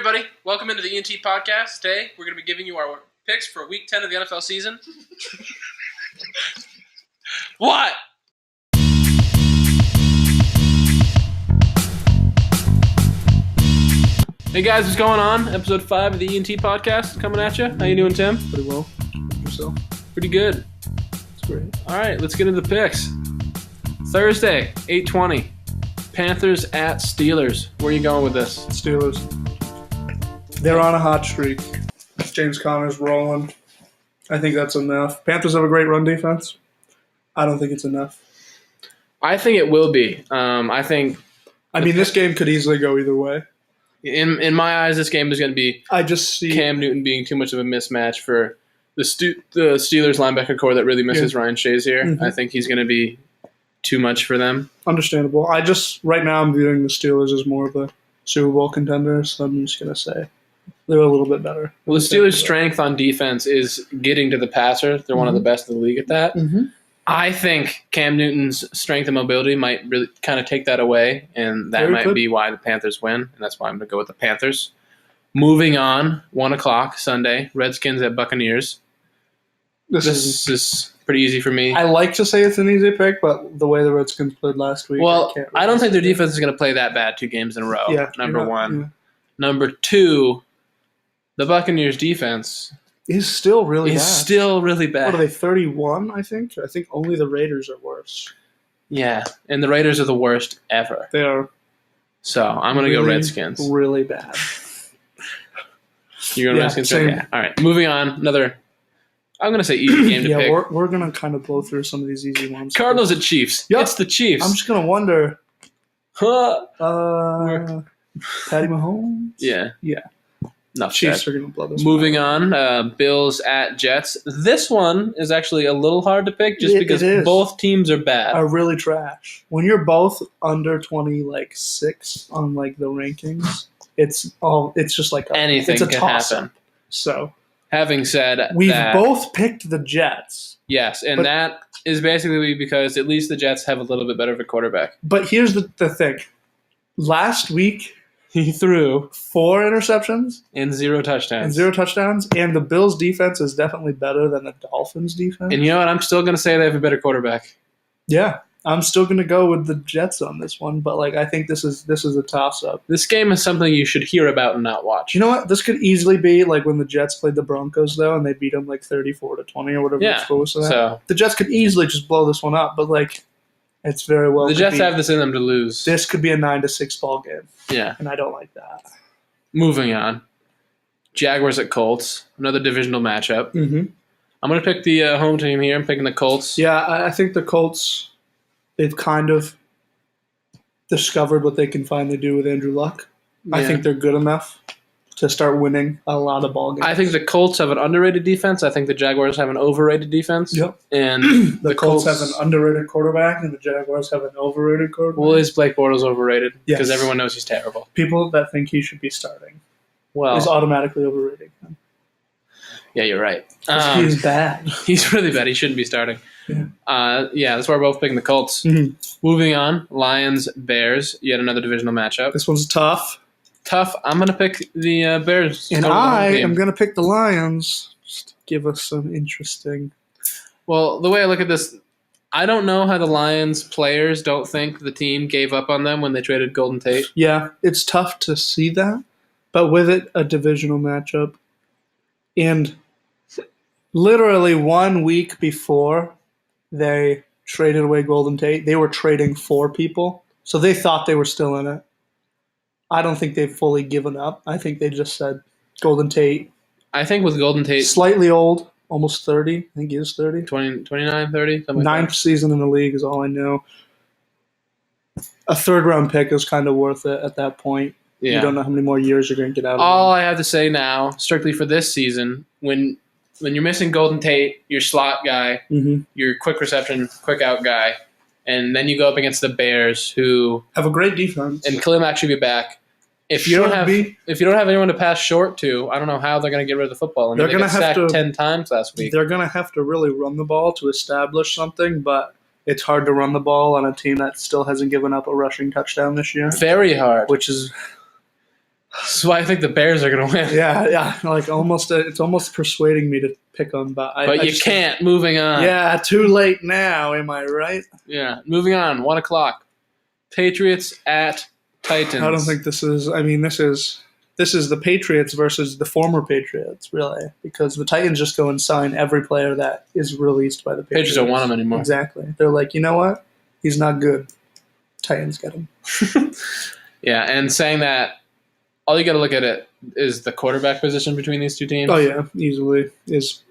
everybody. Welcome into the ENT podcast. Today, we're going to be giving you our picks for Week 10 of the NFL season. What? Hey guys, what's going on? Episode 5 of the ENT podcast coming at you. How you doing, Tim? Pretty well. Yourself? Pretty good. It's great. All right, let's get into the picks. Thursday, 8:20. Panthers at Steelers. Where are you going with this? Steelers. They're on a hot streak. James Conner's rolling. I think that's enough. Panthers have a great run defense. I don't think it's enough. I think it will be. This game could easily go either way. In my eyes, this game is going to be I just see Cam Newton being too much of a mismatch for the Steelers linebacker core that really misses Ryan Shazier. Mm-hmm. I think he's going to be too much for them. Understandable. Right now I'm viewing the Steelers as more of a Super Bowl contender, so I'm just going to say they're a little bit better. Well, the Steelers' strength on defense is getting to the passer. They're one of the best in the league at that. Mm-hmm. I think Cam Newton's strength and mobility might really kind of take that away, and that might be why the Panthers win, and that's why I'm going to go with the Panthers. Moving on, 1 o'clock Sunday, Redskins at Buccaneers. This is pretty easy for me. I like to say it's an easy pick, but the way the Redskins played last week, I don't think their defense is going to play that bad 2 games in a row, number one. Yeah. Number 2, the Buccaneers' defense is still really bad. What are they, 31, I think? I think only the Raiders are worse. Yeah, and the Raiders are the worst ever. They are. So I'm going to go Redskins. Really bad. You're going Redskins? Same. Yeah. All right, moving on. Another, I'm going to say easy game to pick. Yeah, we're going to kind of blow through some of these easy ones. Cardinals at Chiefs. Yep. It's the Chiefs. I'm just going to wonder. Patty Mahomes? Yeah. Yeah. No, Chiefs are going to blow this Moving on, Bills at Jets. This one is actually a little hard to pick just because both teams are bad. Are really trash. When you're both under 6 on the rankings, it's just like anything can happen. So, having said we've that, both picked the Jets. Yes, and that is basically because at least the Jets have a little bit better of a quarterback. But here's the thing. Last week, he threw 4 interceptions. And 0 touchdowns. And the Bills' defense is definitely better than the Dolphins' defense. And you know what? I'm still going to say they have a better quarterback. Yeah. I'm still going to go with the Jets on this one. But, I think this is a toss-up. This game is something you should hear about and not watch. You know what? This could easily be when the Jets played the Broncos, though, and they beat them 34-20 or whatever the score was. So the Jets could easily just blow this one up. But, it's very well. The Jets have this in them to lose. This could be a 9-6 ball game. Yeah. And I don't like that. Moving on. Jaguars at Colts. Another divisional matchup. Mm-hmm. I'm going to pick the home team here. I'm picking the Colts. Yeah, I think the Colts, they've kind of discovered what they can finally do with Andrew Luck. Yeah. I think they're good enough to start winning a lot of ball games. I think the Colts have an underrated defense. I think the Jaguars have an overrated defense. Yep. And the Colts have an underrated quarterback, and the Jaguars have an overrated quarterback. Well, is Blake Bortles overrated? Yes. Because everyone knows he's terrible. People that think he should be starting is automatically overrating him. Yeah, you're right. He's bad. He's really bad. He shouldn't be starting. Yeah. That's why we're both picking the Colts. Mm-hmm. Moving on, Lions, Bears, yet another divisional matchup. This one's tough. I'm going to pick the Bears. And I am going to pick the Lions just to give us some interesting. Well, the way I look at this, I don't know how the Lions players don't think the team gave up on them when they traded Golden Tate. Yeah, it's tough to see that. But with it, a divisional matchup. And literally 1 week before they traded away Golden Tate, they were trading 4 people. So they thought they were still in it. I don't think they've fully given up. I think they just said Golden Tate. I think with Golden Tate, slightly old, almost 30. I think he is 30. 29, 30. Ninth season in the league is all I know. A third-round pick is kind of worth it at that point. Yeah. You don't know how many more years you're going to get out of all I have to say now, strictly for this season, when you're missing Golden Tate, your slot guy, your quick reception, quick out guy, and then you go up against the Bears, who have a great defense, and Khalil Mack should be back. If you don't have anyone to pass short to, I don't know how they're going to get rid of the football. I mean, they got sacked 10 times last week. They're going to have to really run the ball to establish something, but it's hard to run the ball on a team that still hasn't given up a rushing touchdown this year. Very hard. Which is That's why I think the Bears are going to win. Yeah. Like it's almost persuading me to pick them, but you can't. Moving on. Yeah, too late now. Am I right? Yeah. Moving on. 1:00. Patriots at Titans. I don't think this is. I mean, this is the Patriots versus the former Patriots, really, because the Titans just go and sign every player that is released by the Patriots. Patriots don't want him anymore. Exactly. They're like, you know what? He's not good. Titans get him. Yeah, and saying that, all you got to look at it is the quarterback position between these two teams. Oh yeah, easily is.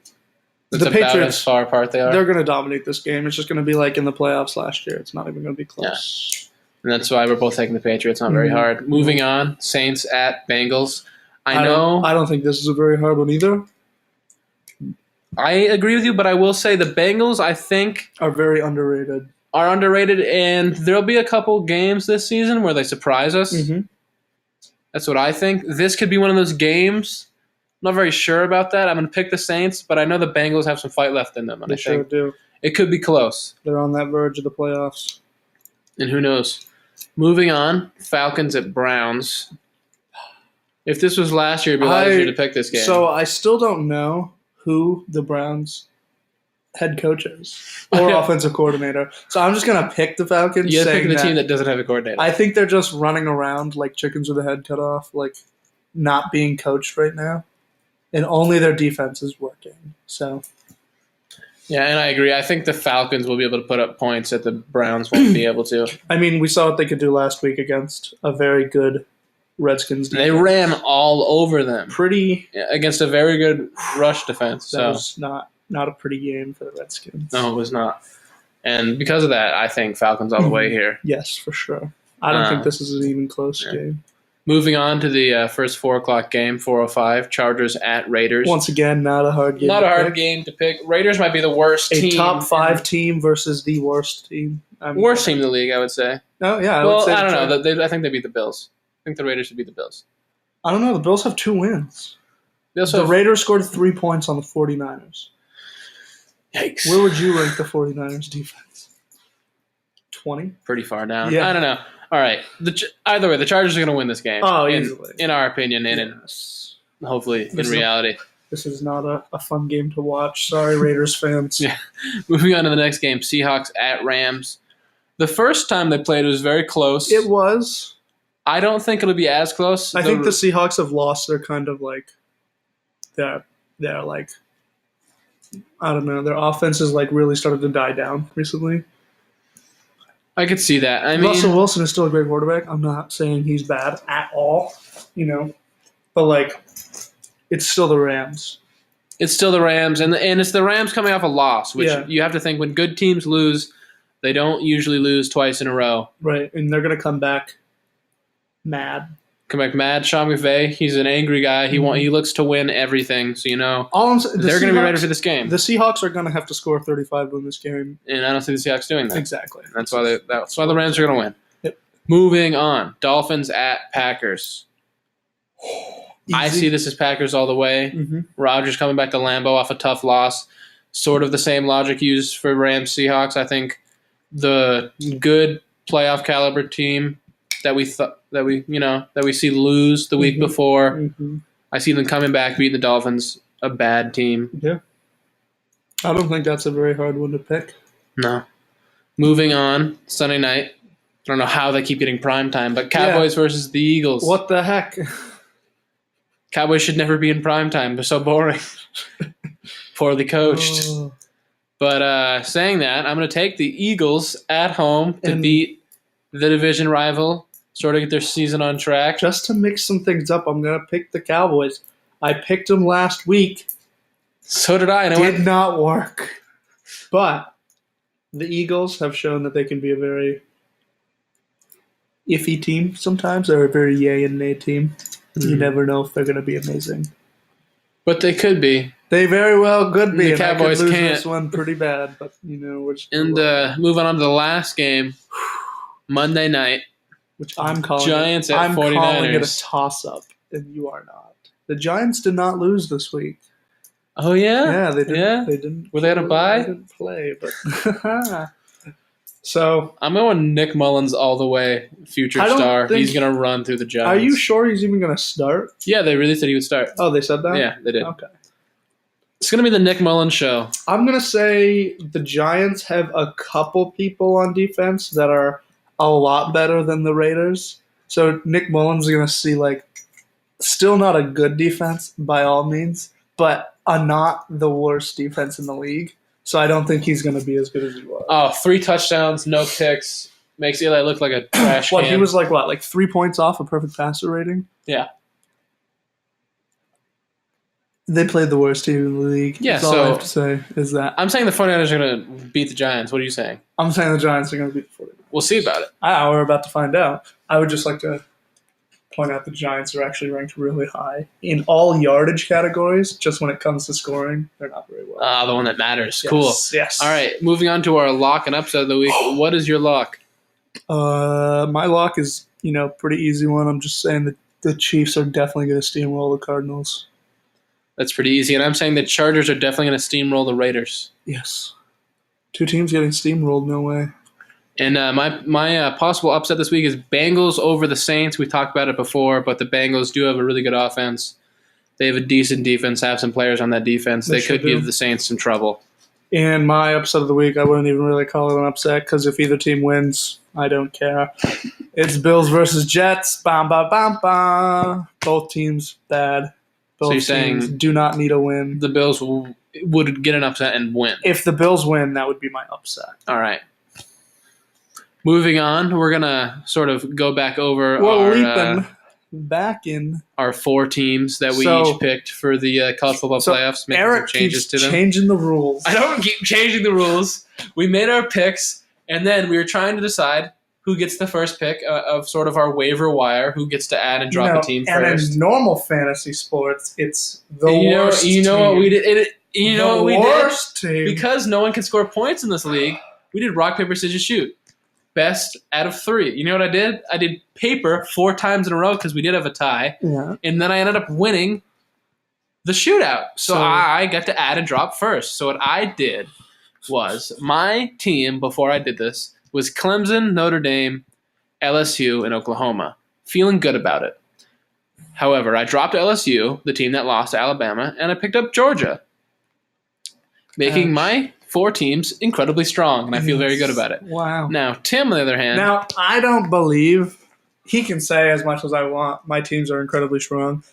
That's the about Patriots, as far apart they are. They're going to dominate this game. It's just going to be like in the playoffs last year. It's not even going to be close. Yeah. And that's why we're both taking the Patriots. Not very hard. Moving on, Saints at Bengals. I don't think this is a very hard one either. I agree with you, but I will say the Bengals, I think, are very underrated. And there'll be a couple games this season where they surprise us. Mm-hmm. That's what I think. This could be one of those games. I'm not very sure about that. I'm going to pick the Saints, but I know the Bengals have some fight left in them. And they sure do. It could be close. They're on that verge of the playoffs. And who knows? Moving on, Falcons at Browns. If this was last year, it'd be a lot easier to pick this game. So I still don't know who the Browns head coach is or offensive coordinator. So I'm just going to pick the Falcons. You pick the team that doesn't have a coordinator. I think they're just running around like chickens with a head cut off, like not being coached right now. And only their defense is working. So... Yeah, and I agree. I think the Falcons will be able to put up points that the Browns won't be able to. I mean, we saw what they could do last week against a very good Redskins defense. They ran all over them. Against a very good rush defense. That was not a pretty game for the Redskins. No, it was not. And because of that, I think Falcons all the way here. Yes, for sure. I don't think this is an even close game. Moving on to the first 4:00 game, 4:05, Chargers at Raiders. Once again, not a hard game. Not a hard game to pick. Raiders might be the worst team. A top 5 team versus the worst team. Worst team in the league, I would say. No, yeah. I don't know. I think they beat the Bills. I think the Raiders should beat the Bills. I don't know. The Bills have 2 wins. The Raiders scored 3 points on the 49ers. Yikes. Where would you rank the 49ers defense? 20? Pretty far down. Yeah. I don't know. All right. Either way, the Chargers are going to win this game. Oh, easily. In our opinion, and hopefully in reality. This is not a fun game to watch. Sorry, Raiders fans. Yeah. Moving on to the next game, Seahawks at Rams. The first time they played was very close. It was. I don't think it'll be as close. I think the Seahawks have lost their kind of like they're like I don't know, their offense has like really started to die down recently. I could see that. I mean, Russell Wilson is still a great quarterback. I'm not saying he's bad at all, but like, it's still the Rams. It's still the Rams, and it's the Rams coming off a loss, which you have to think when good teams lose, they don't usually lose twice in a row. Right, and they're going to come back mad. Sean McVay, he's an angry guy. He looks to win everything, so they're going to be ready for this game. The Seahawks are going to have to score 35 to win this game, and I don't see the Seahawks doing that. Exactly. That's why the Rams are going to win. Yep. Moving on, Dolphins at Packers. Easy. I see this as Packers all the way. Mm-hmm. Rodgers coming back to Lambeau off a tough loss. Sort of the same logic used for Rams Seahawks. I think the good playoff caliber team that we see lose the week before. Mm-hmm. I see them coming back, beating the Dolphins, a bad team. Yeah. I don't think that's a very hard one to pick. No. Moving on, Sunday night. I don't know how they keep getting prime time, but Cowboys versus the Eagles. What the heck? Cowboys should never be in prime time. They're so boring. Poorly coached. Oh. But saying that, I'm going to take the Eagles at home to beat the division rival, sort of get their season on track. Just to mix some things up, I'm going to pick the Cowboys. I picked them last week. So did I. Did not work. But the Eagles have shown that they can be a very iffy team sometimes. They're a very yay and nay team. Mm-hmm. You never know if they're going to be amazing. But they could be. They very well could be. The Cowboys I could lose can't. This one pretty bad, but which. And moving on to the last game, Monday night, which I'm calling Giants at 49ers. I'm calling it a toss-up, and you are not. The Giants did not lose this week. Oh yeah, yeah, they didn't. Yeah? They didn't. Were they on a bye? They didn't play, but So I'm going Nick Mullins all the way, future star. He's going to run through the Giants. Are you sure he's even going to start? Yeah, they really said he would start. Oh, they said that? Yeah, they did. Okay. It's going to be the Nick Mullins show. I'm going to say the Giants have a couple people on defense that are a lot better than the Raiders. So Nick Mullins is going to see, still not a good defense by all means, but not the worst defense in the league. So I don't think he's going to be as good as he was. Oh, 3 touchdowns, no picks. Makes Eli look like a trash can. He was 3 points off a perfect passer rating? Yeah. They played the worst team in the league. Yeah, That's all I have to say is that. I'm saying the 49ers are going to beat the Giants. What are you saying? I'm saying the Giants are going to beat the 49ers. We'll see about it. We're about to find out. I would just like to point out the Giants are actually ranked really high in all yardage categories. Just when it comes to scoring, they're not very well. The one that matters. Yes, cool. Yes. All right, moving on to our lock and upset of the week. What is your lock? My lock is, pretty easy one. I'm just saying that the Chiefs are definitely going to steamroll the Cardinals. That's pretty easy. And I'm saying the Chargers are definitely going to steamroll the Raiders. Yes. 2 teams getting steamrolled, no way. And my possible upset this week is Bengals over the Saints. We talked about it before, but the Bengals do have a really good offense. They have a decent defense, have some players on that defense. They could give the Saints some trouble. And my upset of the week, I wouldn't even really call it an upset because if either team wins, I don't care. It's Bills versus Jets. Bam, bam, bam, bam. Both teams bad. Both so you're teams saying do not need a win. The Bills would get an upset and win. If the Bills win, that would be my upset. All right. Moving on, we're going to sort of go back over our 4 teams that we each picked for the college football playoffs, making Eric some changes to them. Changing the rules. I don't keep changing the rules. We made our picks, and then we were trying to decide who gets the first pick of sort of our waiver wire, who gets to add and drop a team first. And in normal fantasy sports, it's the worst team. You know what we did? What we did? Team. Because no one can score points in this league, we did rock, paper, scissors, shoot. Best out of 3. You know what I did? I did paper 4 times in a row because we did have a tie. Yeah. And then I ended up winning the shootout. So I got to add and drop first. So what I did was my team, before I did this, was Clemson, Notre Dame, LSU, and Oklahoma. Feeling good about it. However, I dropped LSU, the team that lost to Alabama, and I picked up Georgia, making my 4 teams incredibly strong, and I feel very good about it. Wow. Now, Tim, on the other hand... Now, I don't believe he can say as much as I want, my teams are incredibly strong.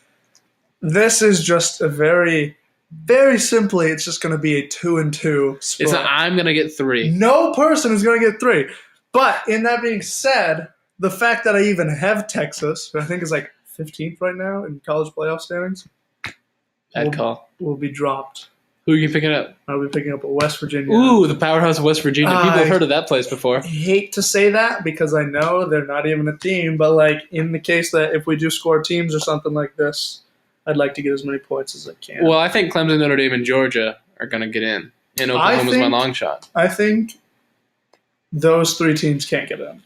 This is just a very, very simply, it's just going to be a 2-2 split. It's not, I'm going to get 3. No person is going to get 3. But in that being said, the fact that I even have Texas, who I think is 15th right now in college playoff standings, will be dropped. Who are you picking up? I'll be picking up West Virginia. Ooh, the powerhouse of West Virginia. People have heard of that place before. I hate to say that because I know they're not even a team, but in the case that if we do score teams or something like this, I'd like to get as many points as I can. Well, I think Clemson, Notre Dame, and Georgia are going to get in. And Oklahoma's my long shot. I think those 3 teams can't get in.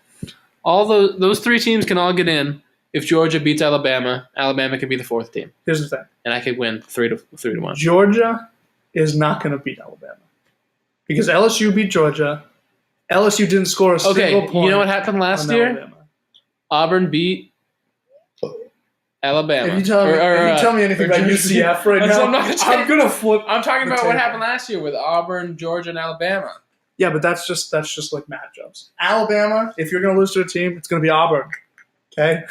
All those 3 teams can all get in. If Georgia beats Alabama, Alabama could be the 4th team. Here's the thing. And I could win 3-1. Georgia is not going to beat Alabama. Because LSU beat Georgia. LSU didn't score a single point. You know what happened last year? Alabama. Auburn beat Alabama. If you tell me anything about UCF right now, I'm going to flip. I'm talking about what happened last year with Auburn, Georgia, and Alabama. Yeah, but that's just matchups. Alabama, if you're going to lose to a team, it's going to be Auburn. Okay?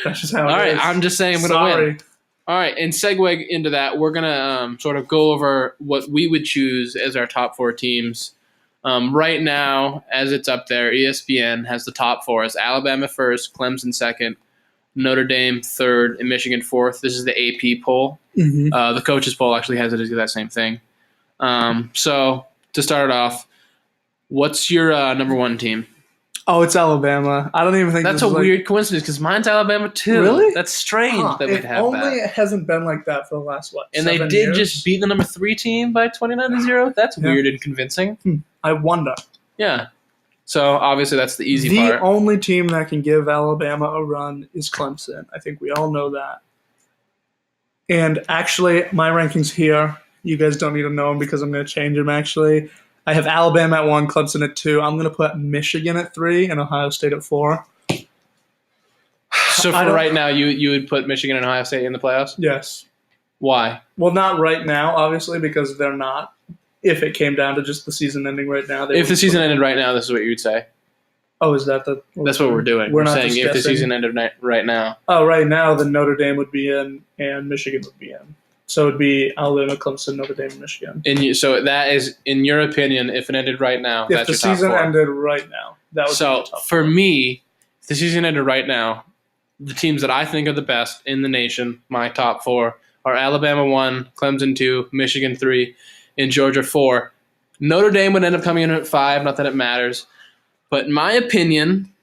That's just how it is. All right, I'm just saying I'm going to win. All right, and segue into that, we're going to sort of go over what we would choose as our top 4 teams. Right now, as it's up there, ESPN has the top 4 as Alabama first, Clemson second, Notre Dame third, and Michigan fourth. This is the AP poll. Mm-hmm. The coaches poll actually has it as that same thing. So to start it off, what's your number 1 team? Oh, it's Alabama. I don't even think that's a weird coincidence because mine's Alabama too. Really? That's strange that we'd have that. Only it hasn't been like that for the last And they did just beat the number 3 team by 29-0. That's weird and convincing. I wonder. Yeah. So obviously that's the easy part. The only team that can give Alabama a run is Clemson. I think we all know that. And actually, my rankings here, you guys don't need to know them because I'm going to change them actually. I have Alabama at 1, Clemson at 2. I'm going to put Michigan at 3 and Ohio State at 4. So for right now, you would put Michigan and Ohio State in the playoffs? Yes. Why? Well, not right now, obviously, because they're not. If it came down to just the season ending right now. If the season ended right now, this is what you would say. Oh, is that That's what we're doing. We're saying if the season ended right now. Oh, right now, then Notre Dame would be in and Michigan would be in. So it would be Alabama, Clemson, Notre Dame, and Michigan. So that is, in your opinion, if it ended right now, that's your top 4. If the season ended right now, that would be the top 4. For me, if the season ended right now, the teams that I think are the best in the nation, my top 4, are Alabama 1, Clemson 2, Michigan 3, and Georgia 4. Notre Dame would end up coming in at 5, not that it matters. But in my opinion,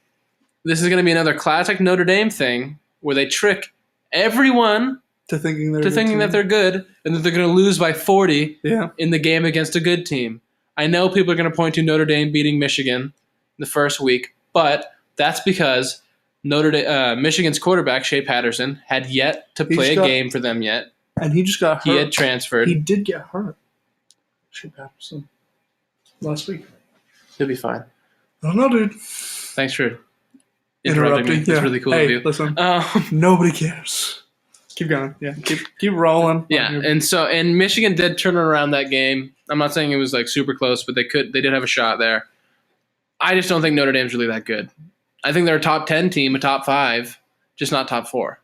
this is going to be another classic Notre Dame thing where they trick everyone to thinking that they're good and that they're going to lose by 40 in the game against a good team. I know people are going to point to Notre Dame beating Michigan the first week, but that's because Michigan's quarterback, Shea Patterson, had yet to play a game for them yet. And he just got hurt. He had transferred. He did get hurt. Shea Patterson. Last week. He'll be fine. I don't know, dude. Thanks for interrupting me. That's really cool of you. Listen, nobody cares. Keep going. Yeah, keep rolling. Yeah, and Michigan did turn around that game. I'm not saying it was like super close, but they did have a shot there. I just don't think Notre Dame's really that good. I think they're a top 10 team, a top 5, just not top 4.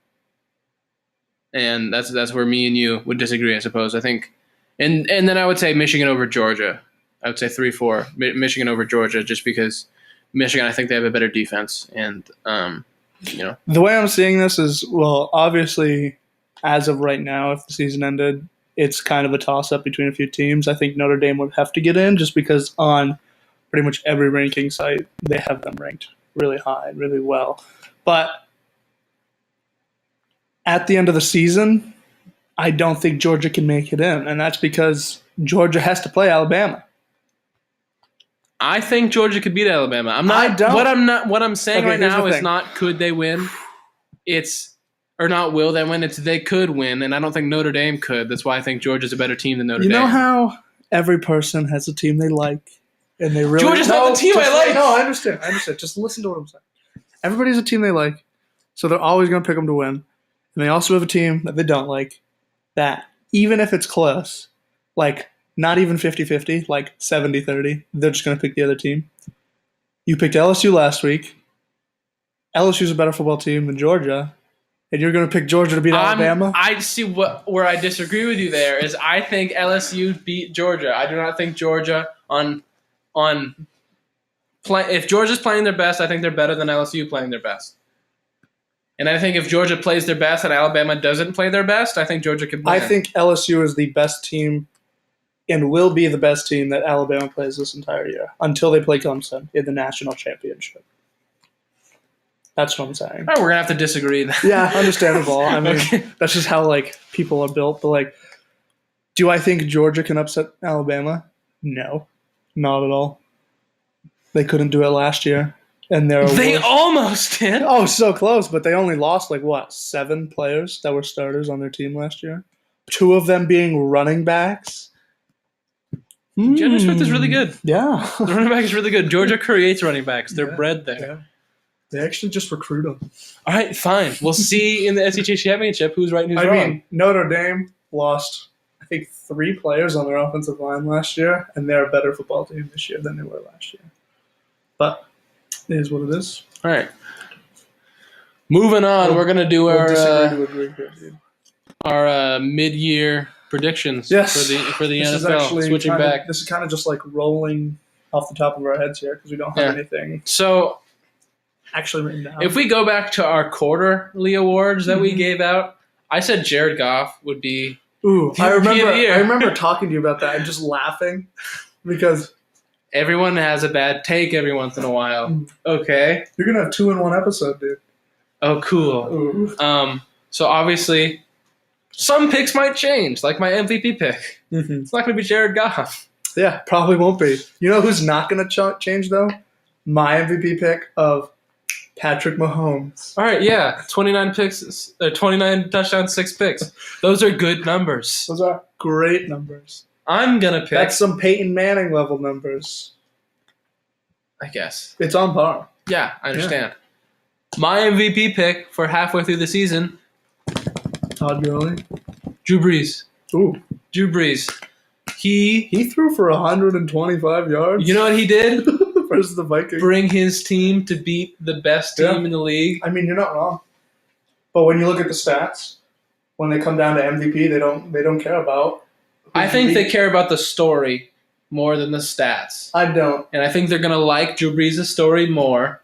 And that's where me and you would disagree, I suppose. I think, and then I would say Michigan over Georgia. I would say 3-4, Michigan over Georgia, just because Michigan, I think they have a better defense. And, The way I'm seeing this is, well, obviously, as of right now, if the season ended, it's kind of a toss-up between a few teams. I think Notre Dame would have to get in just because on pretty much every ranking site, they have them ranked really high, really well. But at the end of the season, I don't think Georgia can make it in, and that's because Georgia has to play Alabama. I think Georgia could beat Alabama. What I'm saying right now is not could they win. Or not will they win. It's they could win, and I don't think Notre Dame could. That's why I think Georgia's a better team than Notre Dame. You know how every person has a team they like, and they really Georgia's not the team I like. No, I understand. Just listen to what I'm saying. Everybody has a team they like, so they're always going to pick them to win. And they also have a team that they don't like. That even if it's close, like not even 50-50, like 70-30, they're just going to pick the other team. You picked LSU last week. LSU's a better football team than Georgia. And you're going to pick Georgia to beat Alabama? I see where I disagree with you there is I think LSU beat Georgia. I do not think Georgia if Georgia's playing their best, I think they're better than LSU playing their best. And I think if Georgia plays their best and Alabama doesn't play their best, I think Georgia can win. I think LSU is the best team and will be the best team that Alabama plays this entire year until they play Clemson in the national championship. That's what I'm saying. All right, we're going to have to disagree then. Yeah, understandable. I mean, That's just how people are built. But do I think Georgia can upset Alabama? No, not at all. They couldn't do it last year. And they almost did. Oh, so close, but they only lost 7 players that were starters on their team last year. 2 of them being running backs. Jalen Smith is really good. Yeah. The running back is really good. Georgia creates running backs. They're bred there. Yeah. They actually just recruit them. All right, fine. We'll see in the SEC championship who's right and who's wrong. I mean, Notre Dame lost, I think, 3 players on their offensive line last year, and they're a better football team this year than they were last year. But it is what it is. All right. Moving on, we're going to do our mid-year predictions for the NFL. Switching back. This is kind of just rolling off the top of our heads here because we don't have anything. So actually written down. If we go back to our quarterly awards that we gave out, I said Jared Goff would be I remember talking to you about that and just laughing because everyone has a bad take every once in a while. Okay. You're going to have 2 in 1 episode, dude. Oh, cool. So obviously some picks might change, like my MVP pick. Mm-hmm. It's not going to be Jared Goff. Yeah, probably won't be. You know who's not going to change, though? My MVP pick of Patrick Mahomes. All right, yeah. 29 touchdowns, 6 picks. Those are good numbers. Those are great numbers. I'm going to pick... That's some Peyton Manning level numbers. I guess. It's on par. Yeah, I understand. Yeah. My MVP pick for halfway through the season... Todd Gurley? Drew Brees. Ooh. Drew Brees. He threw for 125 yards. You know what he did? Versus the Vikings. Bring his team to beat the best team in the league. I mean, you're not wrong. But when you look at the stats, when they come down to MVP, they don't care about. I think they care about the story more than the stats. I don't. And I think they're going to like Drew Brees' story more.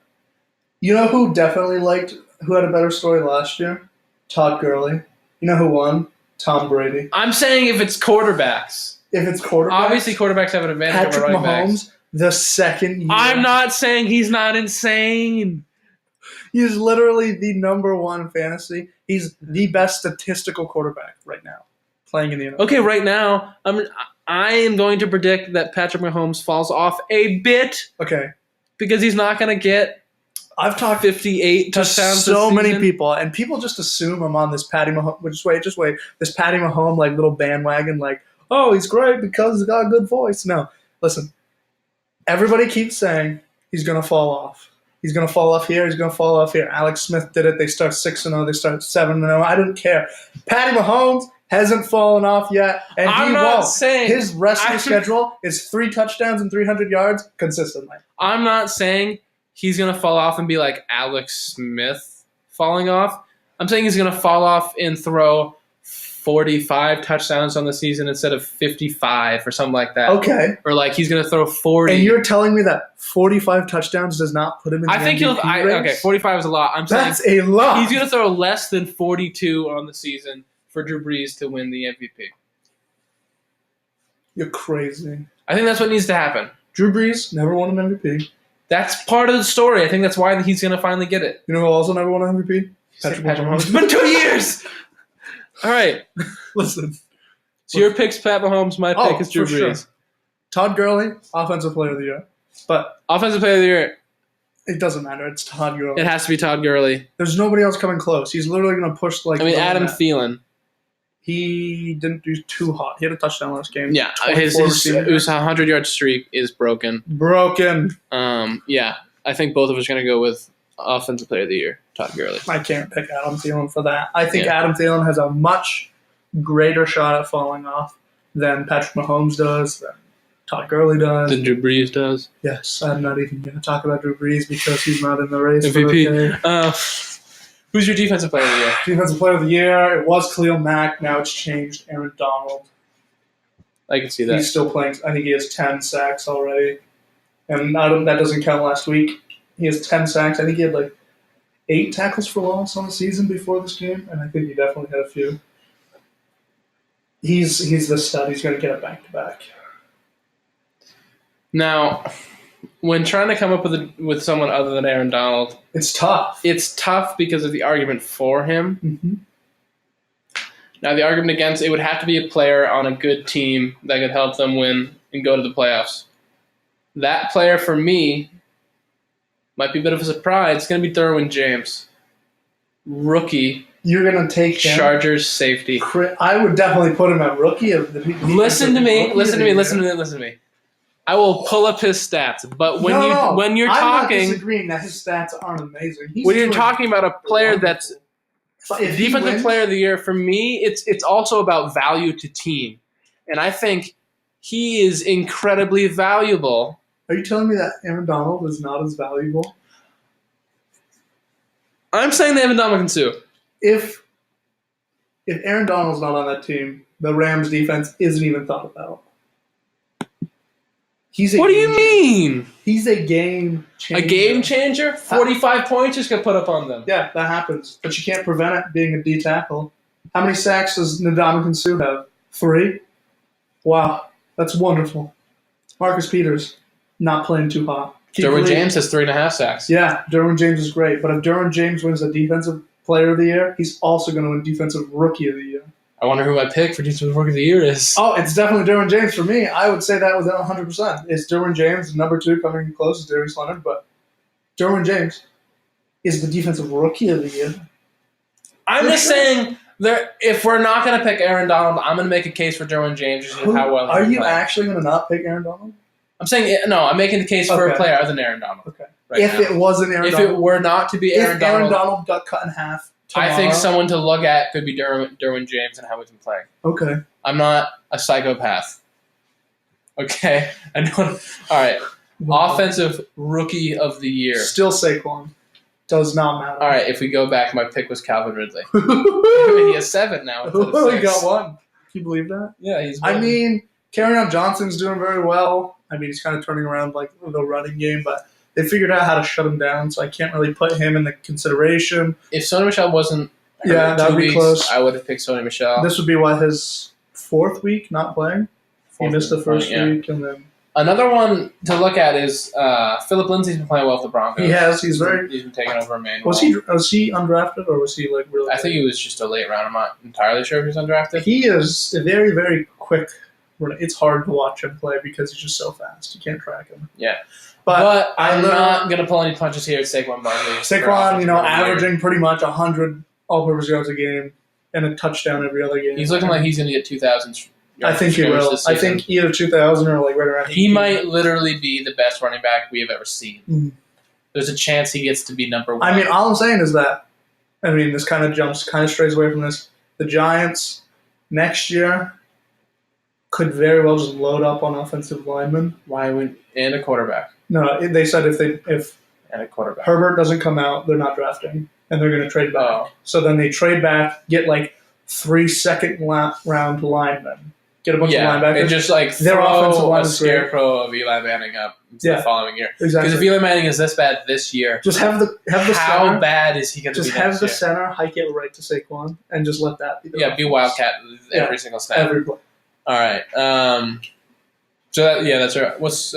You know who definitely who had a better story last year? Todd Gurley. You know who won? Tom Brady. I'm saying if it's quarterbacks. If it's quarterbacks. Obviously, quarterbacks have an advantage over running backs. Mahomes, the second year. I'm not saying he's not insane. He's literally the number one fantasy. He's the best statistical quarterback right now playing in the NFL. Okay, right now, I am going to predict that Patrick Mahomes falls off a bit. Okay. Because he's not going to get I've talked 58 touchdowns so many people, and people just assume I'm on this Patty Mahomes. Just wait. This Patty Mahomes like little bandwagon, like, oh, he's great because he's got a good voice. No, listen. Everybody keeps saying he's going to fall off. He's going to fall off here. He's going to fall off here. Alex Smith did it. They start 6-0. They start 7-0. I don't care. Patty Mahomes hasn't fallen off yet, and he won't. His rest of the schedule is 3 touchdowns and 300 yards consistently. I'm not saying he's going to fall off and be like Alex Smith falling off. I'm saying he's going to fall off and throw 45 touchdowns on the season instead of 55 or something like that. Okay. Or like he's going to throw 40. And you're telling me that 45 touchdowns does not put him in the MVP race? Okay, 45 is a lot. I'm saying that's a lot. He's going to throw less than 42 on the season for Drew Brees to win the MVP. You're crazy. I think that's what needs to happen. Drew Brees never won an MVP. That's part of the story. I think that's why he's going to finally get it. You know who also never won an MVP? Patrick Mahomes. It's been 2 years! All right. Listen. So your pick's Pat Mahomes. My pick is Drew Brees. Sure. Todd Gurley, Offensive Player of the Year. But Offensive Player of the Year. It doesn't matter. It's Todd Gurley. It has to be Todd Gurley. There's nobody else coming close. He's literally going to push like... Adam Thielen. He didn't do too hot. He had a touchdown last game. Yeah, his 100-yard streak is broken. Yeah, I think both of us are going to go with Offensive Player of the Year, Todd Gurley. I can't pick Adam Thielen for that. I think Adam Thielen has a much greater shot at falling off than Patrick Mahomes does, than Todd Gurley does. Than Drew Brees does. Yes, I'm not even going to talk about Drew Brees because he's not in the race. MVP. Who's your Defensive Player of the Year? Defensive Player of the Year, it was Khalil Mack. Now it's changed. Aaron Donald. I can see that. He's still playing. I think he has 10 sacks already. And that doesn't count last week. He has 10 sacks. I think he had like 8 tackles for loss on the season before this game, and I think he definitely had a few. He's the stud. He's going to get it back-to-back. Now, when trying to come up with someone other than Aaron Donald, it's tough. It's tough because of the argument for him. Mm-hmm. Now, the argument against it would have to be a player on a good team that could help them win and go to the playoffs. That player for me might be a bit of a surprise. It's going to be Derwin James, rookie. You're going to take him? Chargers safety. I would definitely put him at rookie. Listen to me. I will pull up his stats, but when you're talking, I'm not disagreeing that his stats aren't amazing. When you're talking about a player that's Defensive Player of the Year, for me, it's also about value to team, and I think he is incredibly valuable. Are you telling me that Aaron Donald is not as valuable? I'm saying that Evan Dominican Sue. If Aaron Donald's not on that team, the Rams defense isn't even thought about. What do you mean? He's a game changer. A game changer? 45 points just got put up on them. Yeah, that happens. But you can't prevent it being a D tackle. How many sacks does Ndamukong Suh have? 3? Wow. That's wonderful. Marcus Peters, not playing too hot. Derwin James has 3.5 sacks. Yeah, Derwin James is great. But if Derwin James wins the Defensive Player of the Year, he's also going to win Defensive Rookie of the Year. I wonder who my pick for Defensive Rookie of the Year is. Oh, it's definitely Derwin James for me. I would say that within 100%. It's Derwin James, number 2 coming close is Darius Leonard, but Derwin James is the Defensive Rookie of the Year. I'm just saying If we're not going to pick Aaron Donald, I'm going to make a case for Derwin James just how well are you actually going to not pick Aaron Donald? I'm saying no. I'm making the case for a player other than Aaron Donald. Okay. If it wasn't Aaron Donald, if it were not to be Aaron Donald, Aaron Donald got cut in half tomorrow, I think someone to look at could be Derwin James and how he can play. Okay. I'm not a psychopath. Okay. I know. All right. Offensive Rookie of the Year. Still Saquon. Does not matter. All right. If we go back, my pick was Calvin Ridley. He has 7 now. He got 1. Can you believe that? Yeah, he's. I mean, Kerryon Johnson's doing very well. I mean, he's kind of turning around like the running game, but they figured out how to shut him down, so I can't really put him in the consideration. If Sony Michel wasn't that would be close. I would have picked Sony Michel. This would be his 4th week not playing. He missed the first week, and then another one to look at is Philip Lindsay's been playing well with the Broncos. He has. He's been taking over Emmanuel. Was he undrafted or was he like really? I think he was just a late round. I'm not entirely sure if he's undrafted. He is a very, very quick. It's hard to watch him play because he's just so fast. You can't track him. Yeah. But I'm not going to pull any punches here at Saquon Barkley. Saquon, averaging pretty much 100 all-purpose yards a game and a touchdown every other game. He's looking like he's going to get 2,000 yards. I think he will. I think either 2,000 or like right around. He might literally be the best running back we have ever seen. Mm-hmm. There's a chance he gets to be number 1. I mean, all I'm saying is that, this kind of strays away from this. The Giants next year could very well just load up on offensive linemen. And a quarterback. No, they said if and a quarterback. Herbert doesn't come out, they're not drafting, and they're going to trade back. Oh. So then they trade back, get like 3 second-round linemen, get a bunch of linebackers. And just like their offensive line a scarecrow of Eli Manning up the following year. Exactly. Because if Eli Manning is this bad this year, just have the how center, bad is he going to be? Just have the center hike it right to Saquon and just let that be. Be Wildcat every single snap. Every play. All right. That's right. What's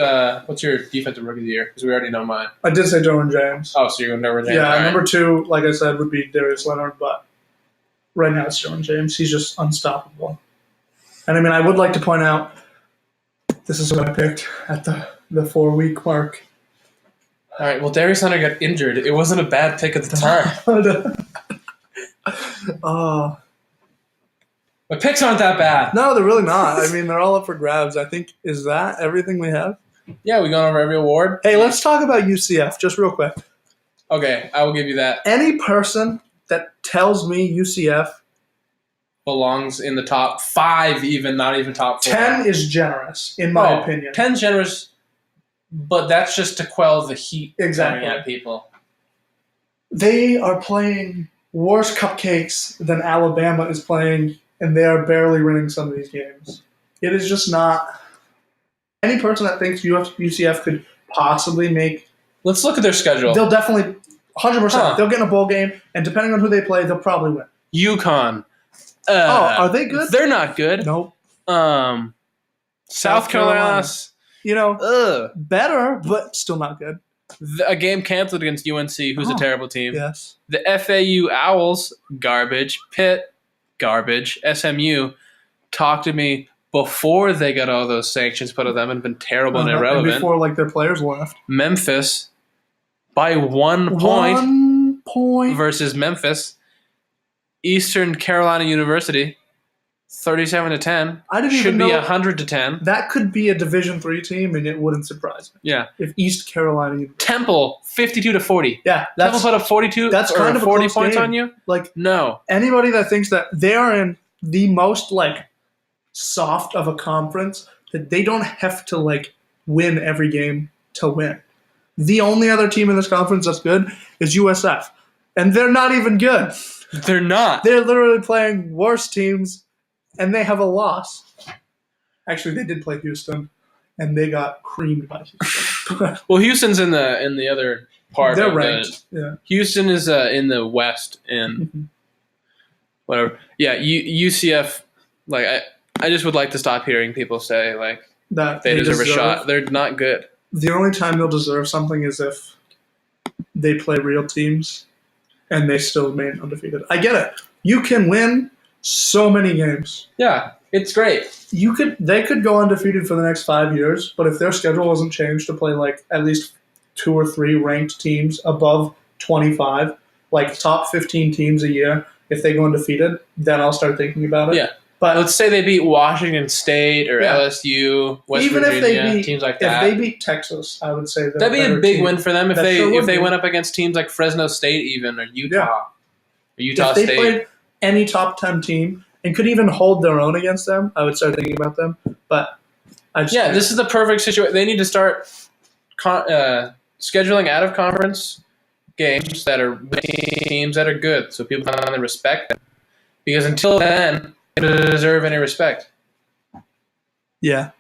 your defensive rookie of the year? Because we already know mine. I did say Derwin James. Oh, so you're going Derwin James. Yeah, right. Number 2, like I said, would be Darius Leonard, but right now it's Derwin James. He's just unstoppable. And I would like to point out, this is what I picked at the 4-week mark. All right. Well, Darius Leonard got injured. It wasn't a bad pick at the time. My picks aren't that bad. No, they're really not. They're all up for grabs. I think, is that everything we have? Yeah, we gone over every award. Hey, let's talk about UCF just real quick. Okay, I will give you that. Any person that tells me UCF belongs in the top 5, even not even top 4. 10 is generous, in my opinion. 10's generous, but that's just to quell the heat coming at people. They are playing worse cupcakes than Alabama is playing, and they are barely winning some of these games. It is just not. Any person that thinks UCF could possibly make. Let's look at their schedule. They'll definitely, 100%. They'll get in a bowl game, and depending on who they play, they'll probably win. UConn. Are they good? They're not good. Nope. South Carolina. Better, but still not good. A game canceled against UNC, who's a terrible team. Yes. The FAU Owls, garbage. Pitt, garbage. SMU, talk to me before they got all those sanctions put on them and been terrible and irrelevant. And before their players left. Memphis, by 1 point. 1 point. Versus Memphis. Eastern Carolina University, 37-10. I didn't should even be know 100-10. That could be a Division III team, and it wouldn't surprise me. Yeah. If East Carolina University. Temple, 52-40. Yeah, Temple put up 42. That's kind of 40 a close points game. on you. No. Anybody that thinks that they are in the most soft of a conference, that they don't have to win every game to win. The only other team in this conference that's good is USF, and they're not even good. They're not. They're literally playing worse teams, and they have a loss. Actually, they did play Houston, and they got creamed by Houston. Well, Houston's in the other part. They're ranked. Yeah. Houston is in the West, and whatever. Yeah, UCF. I just would like to stop hearing people say that they deserve a shot. They're not good. The only time they'll deserve something is if they play real teams. And they still remain undefeated. I get it. You can win so many games. Yeah, it's great. They could go undefeated for the next 5 years, but if their schedule wasn't changed to play at least 2 or 3 ranked teams above 25, top 15 teams a year, if they go undefeated, then I'll start thinking about it. Yeah. But let's say they beat Washington State or LSU, West even Virginia, teams like that. If they beat Texas, I would say that'd be a big win for them if they went up against teams like Fresno State even or Utah. Yeah. Or Utah State. If they played any top 10 team and could even hold their own against them, I would start thinking about them. But this is the perfect situation. They need to start scheduling out of conference games that are teams that are good, so people can respect them. Because until then, they don't deserve any respect. Yeah.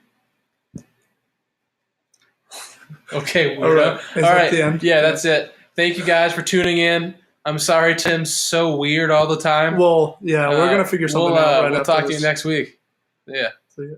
Okay. All right. All right. The end? Yeah, that's it. Thank you guys for tuning in. I'm sorry Tim's so weird all the time. Well, yeah, we're gonna figure something out. We'll talk to you next week. Yeah. See ya.